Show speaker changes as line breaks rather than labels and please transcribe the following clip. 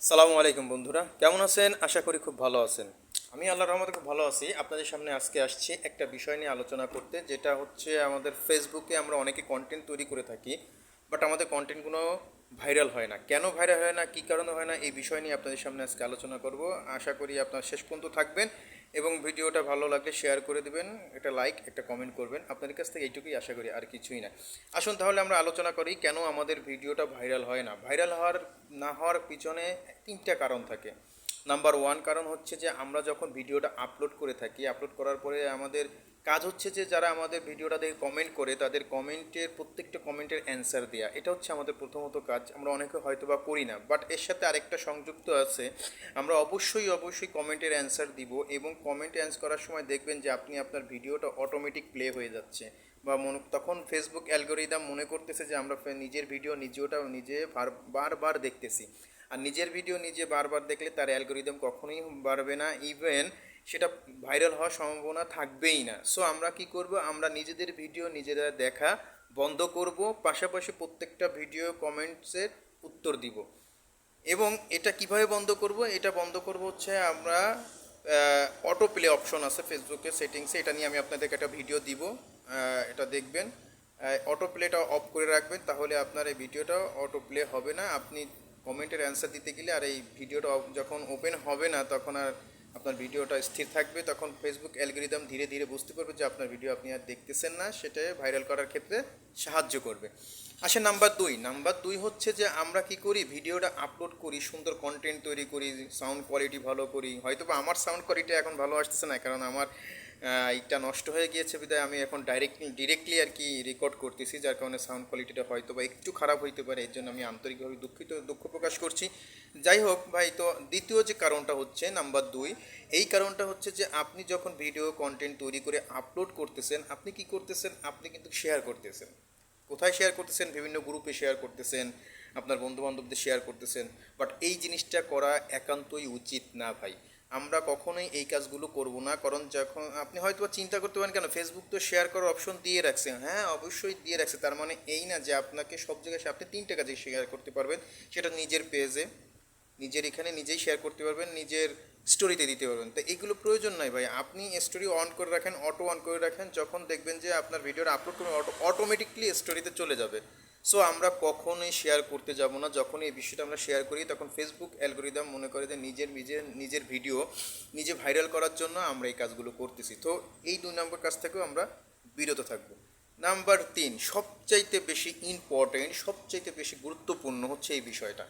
সালামু আলাইকুম বন্ধুরা, কেমন আছেন? আশা করি খুব ভালো আছেন। আমি আল্লাহর রহমতে খুব ভালো আছি। আপনাদের সামনে আজকে আসছি একটা বিষয় নিয়ে আলোচনা করতে, যেটা হচ্ছে আমাদের ফেসবুকে আমরা অনেকে কন্টেন্ট তৈরি করে থাকি, বাট আমাদের কন্টেন্টগুলো ভাইরাল হয় না। কেন ভাইরাল হয় না, কী কারণে হয় না, এই বিষয় নিয়ে আপনাদের সামনে আজকে আলোচনা করব। আশা করি আপনারা শেষ পর্যন্ত থাকবেন এবং ভিডিওটা ভালো লাগলে শেয়ার করে দেবেন, একটা লাইক একটা কমেন্ট করবেন। আপনাদের কাছ থেকে এইটুকুই আশা করি, আর কিছুই না। আসুন তাহলে আমরা আলোচনা করি কেন আমাদের ভিডিওটা ভাইরাল হয় না। ভাইরাল হওয়ার না হওয়ার পিছনে তিনটা কারণ থাকে। নাম্বার ওয়ান কারণ হচ্ছে যে আমরা যখন ভিডিওটা আপলোড করে থাকি, আপলোড করার পরে আমাদের কাজ হচ্ছে যে যারা আমাদের ভিডিওটা দেখে কমেন্ট করে তাদের কমেন্টের প্রত্যেকটা কমেন্টের অ্যান্সার দেওয়া। এটা হচ্ছে আমাদের প্রথমত কাজ। আমরা অনেকে হয়তো বা করি না, বাট এর সাথে আরেকটা সংযুক্ত আছে। আমরা অবশ্যই কমেন্টের অ্যান্সার দিব এবং কমেন্ট অ্যান্সার করার সময় দেখবেন যে আপনি আপনার ভিডিওটা অটোমেটিক প্লে হয়ে যাচ্ছে, বা তখন ফেসবুক অ্যালগোরিদম মনে করতেছে যে আমরা নিজের ভিডিও নিজে বারবার দেখতেছি। আর নিজের ভিডিও নিজে বারবার দেখলে তার অ্যালগোরিদম কখনোই বাড়বে না, ইভেন সেটা ভাইরাল হওয়ার সম্ভাবনা থাকবেই না। সো আমরা কি করব, আমরা নিজেদের ভিডিও নিজেরা দেখা বন্ধ করব, পাশাপাশি প্রত্যেকটা ভিডিও কমেন্টসের উত্তর দিব। এবং এটা কিভাবে বন্ধ করব, এটা বন্ধ করব হচ্ছে আমরা অটো প্লে অপশন আছে ফেসবুকে সেটিংসে, এটা নিয়ে আমি আপনাদেরকে একটা ভিডিও দিব, এটা দেখবেন। অটো প্লেটা অফ করে রাখবেন, তাহলে আপনার এই ভিডিওটা অটো প্লে হবে না। আপনি কমেন্টের অ্যান্সার দিতে গেলে আর এই ভিডিওটা যখন ওপেন হবে না, তখন আর আপনার ভিডিওটা স্থির থাকবে। তখন ফেসবুক অ্যালগোরিদম ধীরে ধীরে বুঝতে পারবে যে আপনার ভিডিও আপনি আর দেখতেছেন না, সেটা ভাইরাল করার ক্ষেত্রে সাহায্য করবে। আসে নাম্বার দুই হচ্ছে যে আমরা কি করি, ভিডিওটা আপলোড করি, সুন্দর কন্টেন্ট তৈরি করি, সাউন্ড কোয়ালিটি ভালো করি। হয়তো বা আমার সাউন্ড কোয়ালিটি এখন ভালো আসতেছে না, কারণ আমার এটা নষ্ট হয়ে গিয়েছে, বিধায় আমি এখন ডিরেক্টলি আর কি রেকর্ড করতেছি, যার কারণে সাউন্ড কোয়ালিটিটা হয়তো বা একটু খারাপ হইতে পারে। এর জন্য আমি আন্তরিকভাবে দুঃখ প্রকাশ করছি। যাই হোক ভাই, তো দ্বিতীয় যে কারণটা হচ্ছে নাম্বার 2, এই কারণটা হচ্ছে যে আপনি যখন ভিডিও কন্টেন্ট তৈরি করে আপলোড করতেছেন, আপনি কি করতেছেন, আপনি কিন্তু শেয়ার করতেছেন। কোথায় শেয়ার করতেছেন? বিভিন্ন গ্রুপে শেয়ার করতেছেন, আপনার বন্ধুবান্ধবদের শেয়ার করতেছেন। বাট এই জিনিসটা করা একান্তই উচিত না ভাই। আমরা কখনোই এই কাজগুলো করব না, কারণ যখন আপনি হয়তো চিন্তা করতে পারেন কেন ফেসবুক তো শেয়ার করার অপশন দিয়ে রাখছে। হ্যাঁ, অবশ্যই দিয়ে রাখছে, তার মানে এই না যে আপনাকে সব জায়গায় আপনি তিনটে কাজে শেয়ার করতে পারবেন। সেটা নিজের পেজে, নিজের এখানে নিজেই শেয়ার করতে পারবেন, নিজের স্টোরিতে দিতে পারবেন। তো এগুলো প্রয়োজন নয় ভাই। আপনি স্টোরি অন করে রাখেন, অটো অন করে রাখেন, যখন দেখবেন যে আপনার ভিডিওটা আপলোড করবেন অটোমেটিকলি স্টোরিতে চলে যাবে। সো আমরা কখনোই শেয়ার করতে যাব না। যখন এই বিষয়টা আমরা শেয়ার করি, তখন ফেসবুক অ্যালগোরিদম মনে করে যে নিজের ভিডিও নিজে ভাইরাল করার জন্য আমরা এই কাজগুলো করতেছি। তো এই 2 নম্বর কাজ থেকেও আমরা বিরত থাকবো। নাম্বার 3, সবচাইতে বেশি ইম্পর্টেন্ট, সবচাইতে বেশি গুরুত্বপূর্ণ হচ্ছে এই বিষয়টা।